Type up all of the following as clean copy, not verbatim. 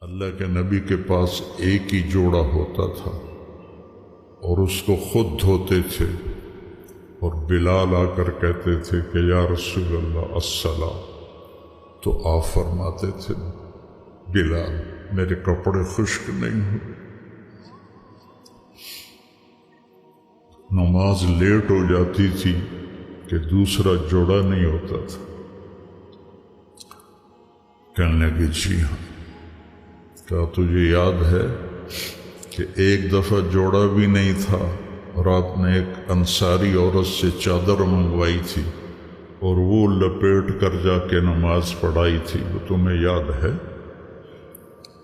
اللہ کے نبی کے پاس ایک ہی جوڑا ہوتا تھا اور اس کو خود دھوتے تھے، اور بلال آ کر کہتے تھے کہ یا رسول اللہ الصلاۃ، تو آپ فرماتے تھے بلال میرے کپڑے خشک نہیں ہوئے۔ نماز لیٹ ہو جاتی تھی کہ دوسرا جوڑا نہیں ہوتا تھا۔ کہنے لگے جی ہاں، کیا تجھے یاد ہے کہ ایک دفعہ جوڑا بھی نہیں تھا اور آپ نے ایک انصاری عورت سے چادر منگوائی تھی اور وہ لپیٹ کر جا کے نماز پڑھائی تھی، وہ تمہیں یاد ہے؟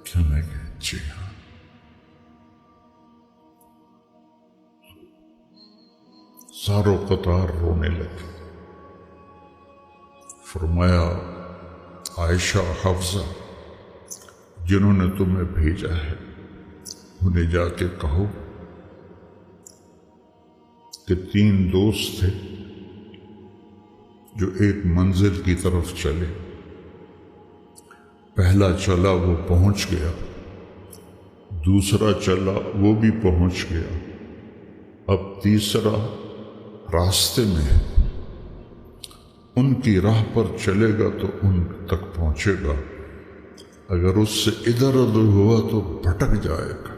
کہنے لگے جی ہاں۔ ساروں قطار رونے لگے۔ فرمایا عائشہ حفصہ جنہوں نے تمہیں بھیجا ہے انہیں جا کے کہو کہ 3 دوست تھے جو ایک منزل کی طرف چلے، پہلا چلا وہ پہنچ گیا، دوسرا چلا وہ بھی پہنچ گیا، اب تیسرا راستے میں ہے، ان کی راہ پر چلے گا تو ان تک پہنچے گا، اگر اس سے ادھر ادھر ہوا تو بھٹک جائے گا۔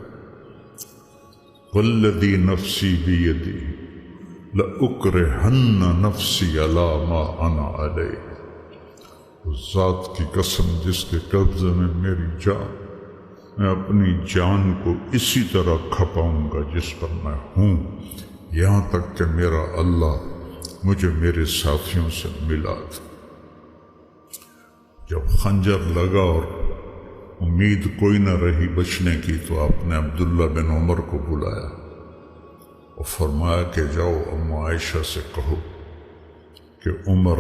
والذی نفسی بیدی لأکرہن نفسی علی ما انا علیہ، اس ذات کی قسم جس کے قبضے میں میری جان، میں اپنی جان کو اسی طرح کھپاؤں گا جس پر میں ہوں، یہاں تک کہ میرا اللہ مجھے میرے ساتھیوں سے ملا تھا۔ جب خنجر لگا اور امید کوئی نہ رہی بچنے کی تو آپ نے عبداللہ بن عمر کو بلایا اور فرمایا کہ جاؤ ام عائشہ سے کہو کہ عمر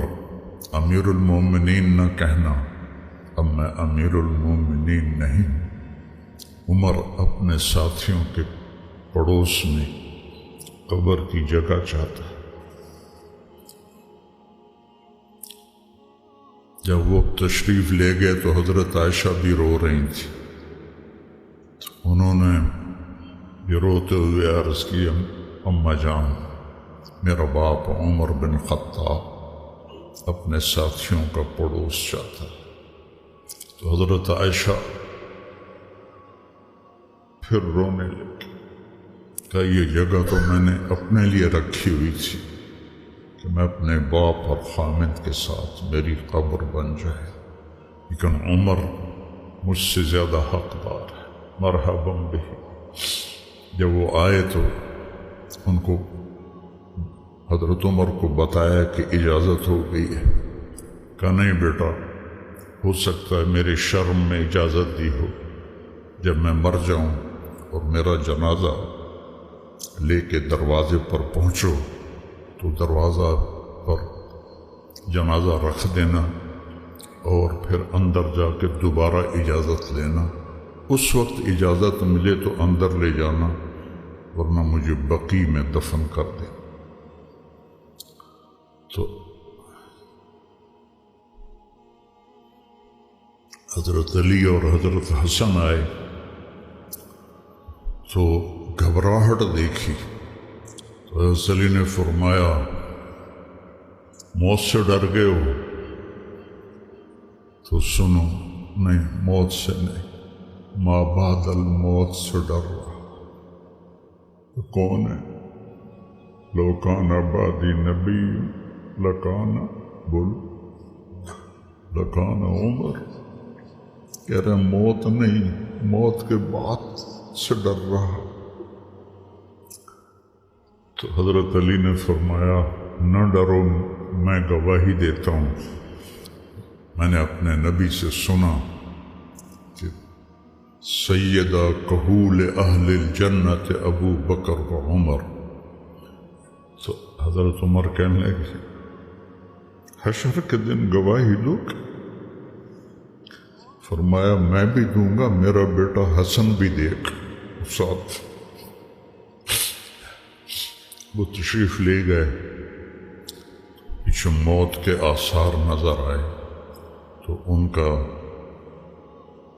امیر المومنین نہ کہنا، اب میں امیر المومنین نہیں ہوں۔ عمر اپنے ساتھیوں کے پڑوس میں قبر کی جگہ چاہتا ہے۔ جب وہ تشریف لے گئے تو حضرت عائشہ بھی رو رہی تھی، انہوں نے یہ روتے ہوئے عرض کی اماں جان میرا باپ عمر بن خطاب اپنے ساتھیوں کا پڑوس چاہتا ہے۔ تو حضرت عائشہ پھر رونے لگی، کہا یہ جگہ تو میں نے اپنے لیے رکھی ہوئی تھی کہ میں اپنے باپ اور خامد کے ساتھ میری قبر بن جائے، لیکن عمر مجھ سے زیادہ حقدار ہے، مرحبا بہ۔ جب وہ آئے تو ان کو حضرت عمر کو بتایا کہ اجازت ہو گئی ہے۔ کہا نہیں بیٹا، ہو سکتا ہے میرے شرم میں اجازت دی ہو، جب میں مر جاؤں اور میرا جنازہ لے کے دروازے پر پہنچو تو دروازہ پر جنازہ رکھ دینا اور پھر اندر جا کے دوبارہ اجازت لینا، اس وقت اجازت ملے تو اندر لے جانا ورنہ مجھے بقیع میں دفن کر دے۔ تو حضرت علی اور حضرت حسن آئے تو گھبراہٹ دیکھی تو حضرت علی نے فرمایا موت سے ڈر گئے ہو؟ تو سنو نہیں، موت سے نہیں، ما بعد الموت سے ڈر رہا۔ کون ہے؟ لو کان بعدی نبی لکان، بولو لکان عمر۔ کہہ رہے موت نہیں، موت کے بعد سے ڈر رہا۔ تو حضرت علی نے فرمایا نہ ڈرو، میں گواہی دیتا ہوں، میں نے اپنے نبی سے سنا کہ سیدہ کہول اہل الجنت ابو بکر و عمر۔ تو حضرت عمر کہنے لگے حشر کے دن گواہی دو؟ فرمایا میں بھی دوں گا، میرا بیٹا حسن بھی دیکھ ساتھ۔ وہ تشریف لے گئے، پیچھے موت کے آثار نظر آئے تو ان کا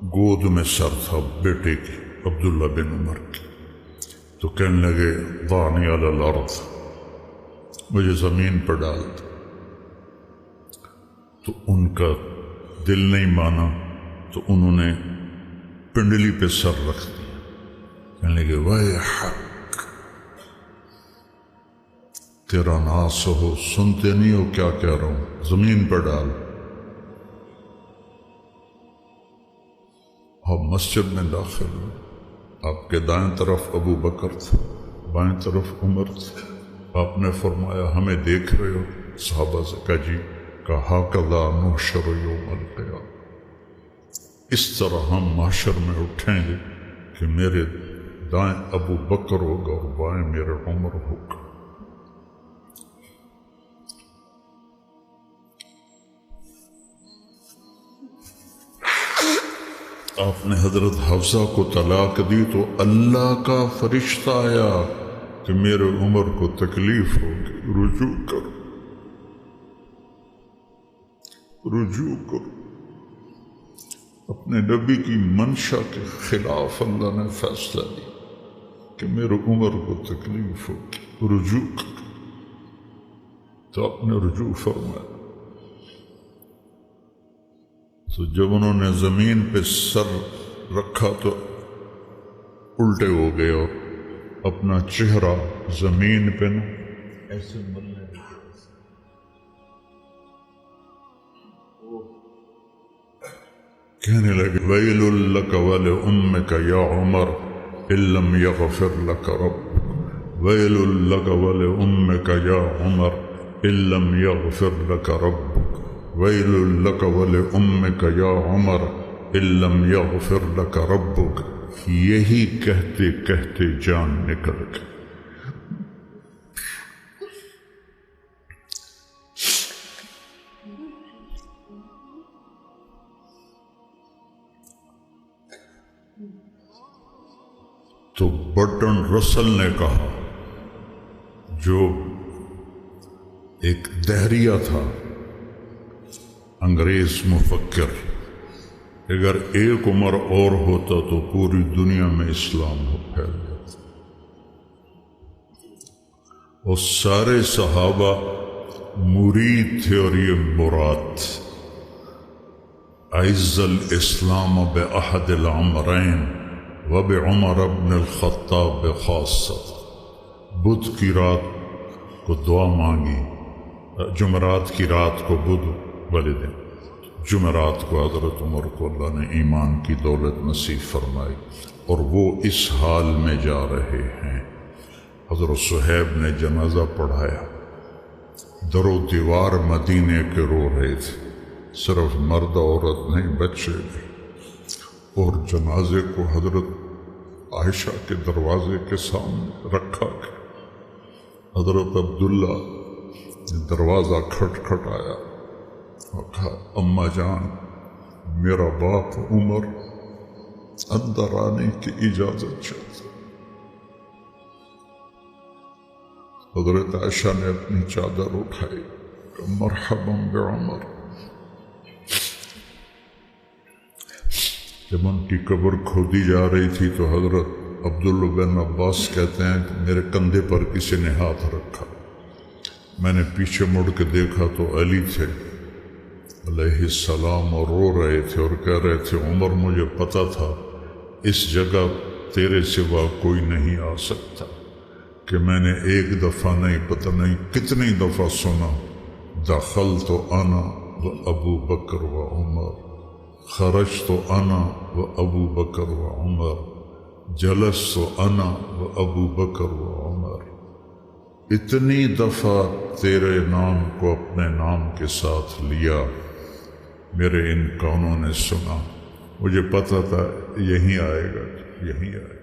گود میں سر تھا بیٹے کی، عبداللہ بن عمر کی، تو کہنے لگے ضعنی علی الارض، مجھے زمین پر ڈال دو۔ تو ان کا دل نہیں مانا، تو انہوں نے پنڈلی پہ سر رکھ دیا، کہنے لگے ویحک، تیرا ناس ہو، سنتے نہیں ہو کیا کہہ رہا ہوں، زمین پر ڈال۔ آپ مسجد میں داخل ہوئے، آپ کے دائیں طرف ابو بکر تھے، بائیں طرف عمر تھے۔ آپ نے فرمایا ہمیں دیکھ رہے ہو؟ صحابہ سے کہا جی، کہا ھکذا نحشر یوم القیامہ، اس طرح ہم محشر میں اٹھیں گے کہ میرے دائیں ابو بکر ہوگا اور بائیں میرے عمر ہوگا۔ آپ نے حضرت حفصہ کو طلاق دی تو اللہ کا فرشتہ آیا کہ میرے عمر کو تکلیف ہوگی، رجوع کرو، رجوع کرو۔ اپنے نبی کی منشا کے خلاف اللہ نے فیصلہ دیا کہ میرے عمر کو تکلیف ہوگی، رجوع کرو۔ تو آپ نے رجوع فرمایا۔ تو جب انہوں نے زمین پہ سر رکھا تو الٹے ہو گئے اور اپنا چہرہ زمین پہ نہ ایسے ملنے لگے۔ کہنے لگے ویل لک ولأمک یا عمر ان لم یغفر لک ربک، ویل لک ولأمک یا عمر ان لم یغفر لک ربک، ویل لک ولأمک یا عمر ان لم یغفر لک ربک۔ یہی کہتے کہتے جان نکل گئی۔ تو برٹن رسل نے کہا، جو ایک دہریہ تھا، انگریز مفکر، اگر ایک عمر اور ہوتا تو پوری دنیا میں اسلام ہو پھیل جاتا۔ اور سارے صحابہ مرید تھے اور یہ مراد تھے۔ اعز الاسلام باحد العمرین وبعمر بن الخطاب بخاصۃ۔ بدھ کی رات کو دعا مانگی، جمعرات کی رات کو بدھ والے دن، جمعرات کو حضرت عمر کو اللہ نے ایمان کی دولت نصیب فرمائی، اور وہ اس حال میں جا رہے ہیں۔ حضرت صہیب نے جنازہ پڑھایا، در و دیوار مدینے کے رو رہے تھے، صرف مرد عورت نہیں، بچے بھی، اور جنازے کو حضرت عائشہ کے دروازے کے سامنے رکھا گیا۔ حضرت عبداللہ نے دروازہ کھٹکھٹایا اور کہا اماں جان، میرا باپ عمر اندر آنے کی اجازت چاہتا۔ حضرت عائشہ نے اپنی چادر اٹھائی کہ مرحبا بعمر۔ جب ان کی قبر کھودی جا رہی تھی تو حضرت عبداللہ بن عباس کہتے ہیں کہ میرے کندھے پر کسی نے ہاتھ رکھا، میں نے پیچھے مڑ کے دیکھا تو علی تھے علیہ السلام، اور رو رہے تھے اور کہہ رہے تھے عمر مجھے پتا تھا اس جگہ تیرے سوا کوئی نہیں آ سکتا، کہ میں نے ایک دفعہ نہیں، پتہ نہیں کتنی دفعہ سنا، دخلت انا و ابو بکر و عمر، خرجت انا و ابو بکر و عمر، جلست انا و ابو بکر و عمر۔ اتنی دفعہ تیرے نام کو اپنے نام کے ساتھ لیا، میرے ان کانوں نے سنا، مجھے پتا تھا یہیں آئے گا، یہیں آئے گا۔